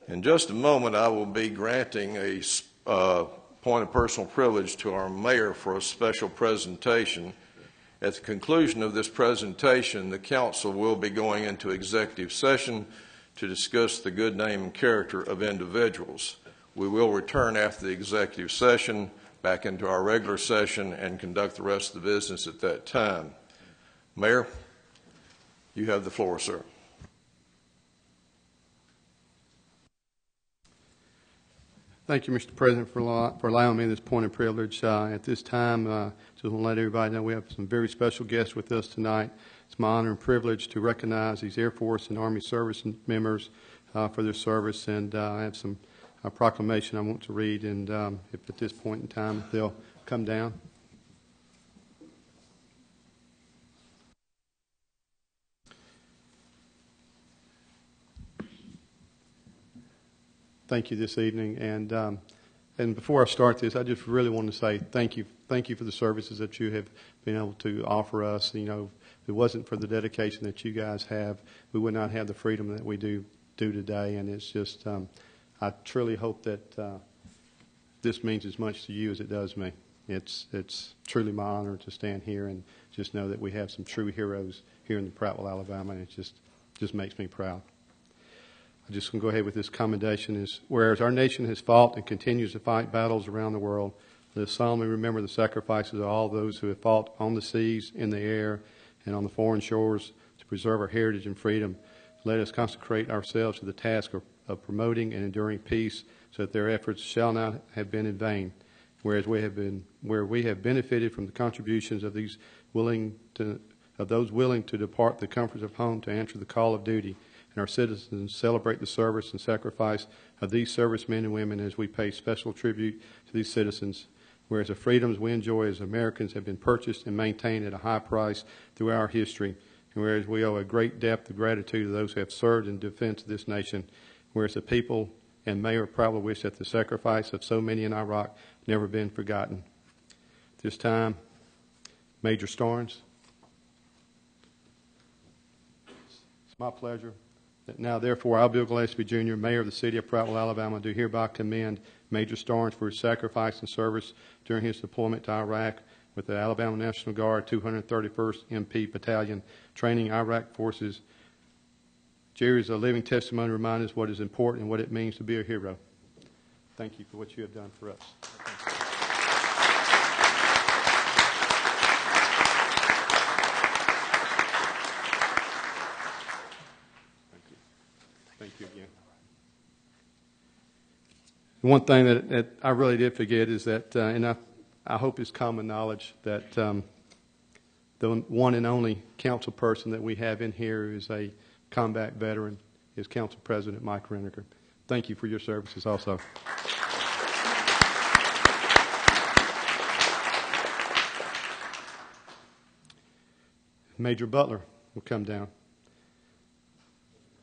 In just a moment, I will be granting a point of personal privilege to our mayor for a special presentation. At the conclusion of this presentation, the council will be going into executive session to discuss the good name and character of individuals. We will return after the executive session back into our regular session and conduct the rest of the business at that time. Mayor, you have the floor, sir. Thank you, Mr. President, for allowing me this point of privilege. At this time, just want to let everybody know we have some very special guests with us tonight. It's my honor and privilege to recognize these Air Force and Army service members for their service, and I have some proclamation I want to read, and if at this point in time they'll come down. Thank you this evening, and before I start this, I just really want to say thank you for the services that you have been able to offer us. You know, if it wasn't for the dedication that you guys have, we would not have the freedom that we do today. And it's just, I truly hope that this means as much to you as it does me. It's truly my honor to stand here and just know that we have some true heroes here in the Prattville, Alabama, and it just makes me proud. I'm just going to go ahead with this commendation. Is whereas our nation has fought and continues to fight battles around the world, let us solemnly remember the sacrifices of all those who have fought on the seas, in the air, and on the foreign shores to preserve our heritage and freedom. Let us consecrate ourselves to the task of promoting and enduring peace, so that their efforts shall not have been in vain. Whereas we have benefited from the contributions of those willing to depart the comforts of home to answer the call of duty. And our citizens celebrate the service and sacrifice of these servicemen and women as we pay special tribute to these citizens. Whereas the freedoms we enjoy as Americans have been purchased and maintained at a high price through our history. And whereas we owe a great depth of gratitude to those who have served in defense of this nation. Whereas the people and Mayor proudly wish that the sacrifice of so many in Iraq never been forgotten. At this time, Major Starnes. It's my pleasure. Now, therefore, I, Bill Gillespie, Jr., Mayor of the City of Prattville, Alabama, do hereby commend Major Starnes for his sacrifice and service during his deployment to Iraq with the Alabama National Guard 231st MP Battalion, training Iraq forces. Jerry is a living testimony to remind us what is important and what it means to be a hero. Thank you for what you have done for us. Thank you again. One thing that I really did forget is that, and I hope it's common knowledge that the one and only council person that we have in here is a combat veteran, is Council President Mike Renniker. Thank you for your services also. Major Butler will come down.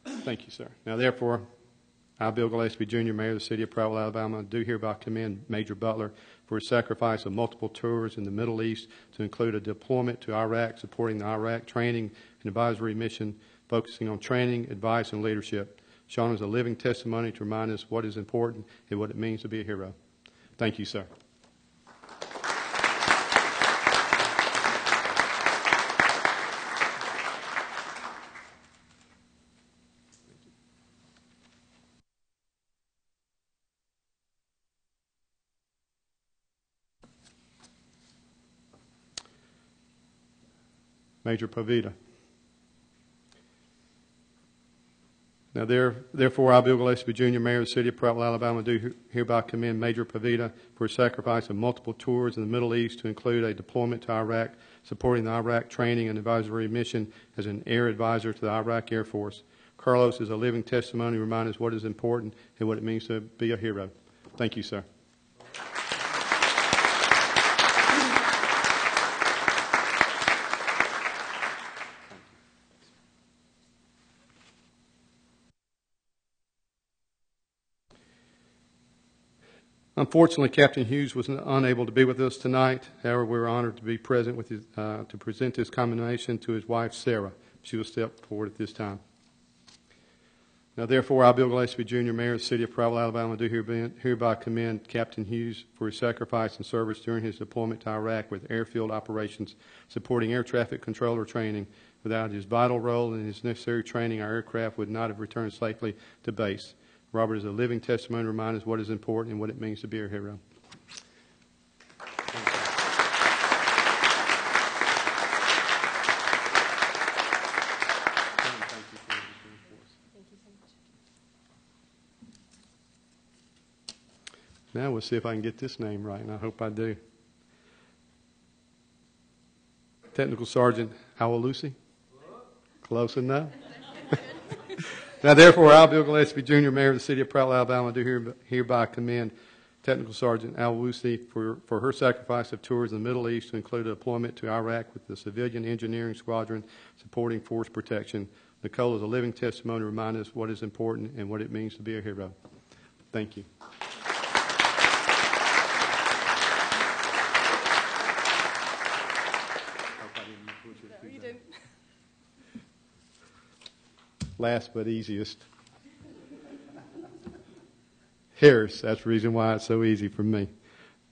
Thank you, sir. Now, therefore, I, Bill Gillespie, Jr., Mayor of the City of Prattville, Alabama, do hereby commend Major Butler for his sacrifice of multiple tours in the Middle East to include a deployment to Iraq, supporting the Iraq training and advisory mission, focusing on training, advice, and leadership. Sean is a living testimony to remind us what is important and what it means to be a hero. Thank you, sir. Major Pavita. Now, therefore, I, Bill Gillespie, Jr., Mayor of the City of Prattville, Alabama, do hereby commend Major Pavita for his sacrifice of multiple tours in the Middle East to include a deployment to Iraq, supporting the Iraq training and advisory mission as an air advisor to the Iraq Air Force. Carlos is a living testimony to remind us what is important and what it means to be a hero. Thank you, sir. Unfortunately, Captain Hughes was unable to be with us tonight. However, we're honored to be present with his, to present this commendation to his wife, Sarah. She will step forward at this time. Now, therefore, I, Bill Gillespie, Jr., Mayor of the City of Prattville, Alabama, do hereby commend Captain Hughes for his sacrifice and service during his deployment to Iraq with airfield operations, supporting air traffic controller training. Without his vital role and his necessary training, our aircraft would not have returned safely to base. Robert is a living testimony to remind us what is important and what it means to be a hero. Now we'll see if I can get this name right, and I hope I do. Technical Sergeant Awalusi. Close enough. Now, therefore, I, Bill Gillespie, Jr., Mayor of the City of Prattville, Alabama, do hereby commend Technical Sergeant Awalusi for her sacrifice of tours in the Middle East to include a deployment to Iraq with the Civilian Engineering Squadron supporting force protection. Nicole is a living testimony to remind us what is important and what it means to be a hero. Thank you. No, you didn't. Last but easiest. Harris. That's the reason why it's so easy for me.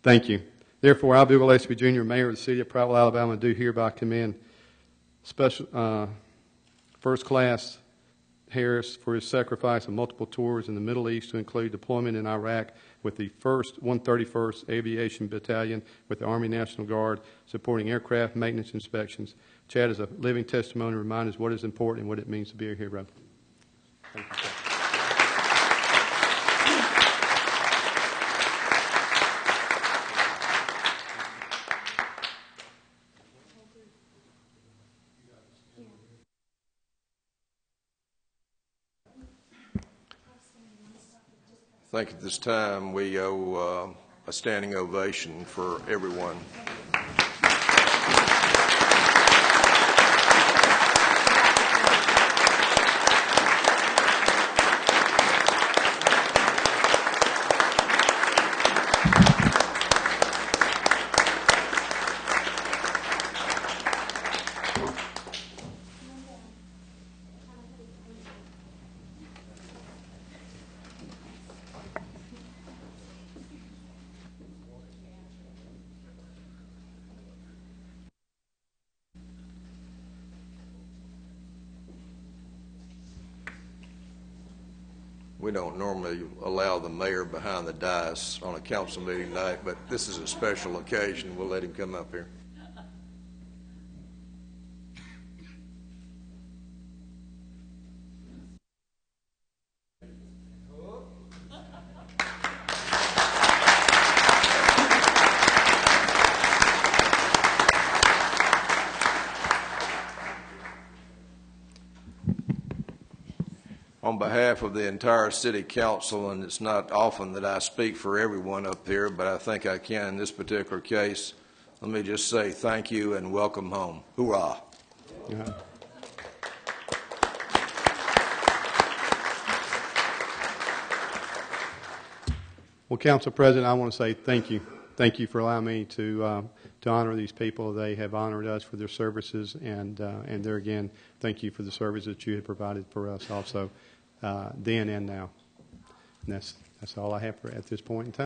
Thank you. Therefore, I, Bill Gillespie, Jr., Mayor of the City of Prattville, Alabama, do hereby commend First Class Harris for his sacrifice of multiple tours in the Middle East to include deployment in Iraq with the 131st Aviation Battalion with the Army National Guard supporting aircraft maintenance inspections. Chad is a living testimony to remind us what is important and what it means to be a hero. Thank you, Chad. I think at this time we owe a standing ovation for everyone. We don't normally allow the mayor behind the dais on a council meeting night, but this is a special occasion. We'll let him come up here. On behalf of the entire city council, and it's not often that I speak for everyone up here, but I think I can in this particular case, let me just say thank you and welcome home. Hoorah. Yeah. Well, Council President, I want to say thank you. Thank you for allowing me to honor these people. They have honored us for their services, and there again, thank you for the service that you have provided for us also, then and now. And that's all I have at this point in time.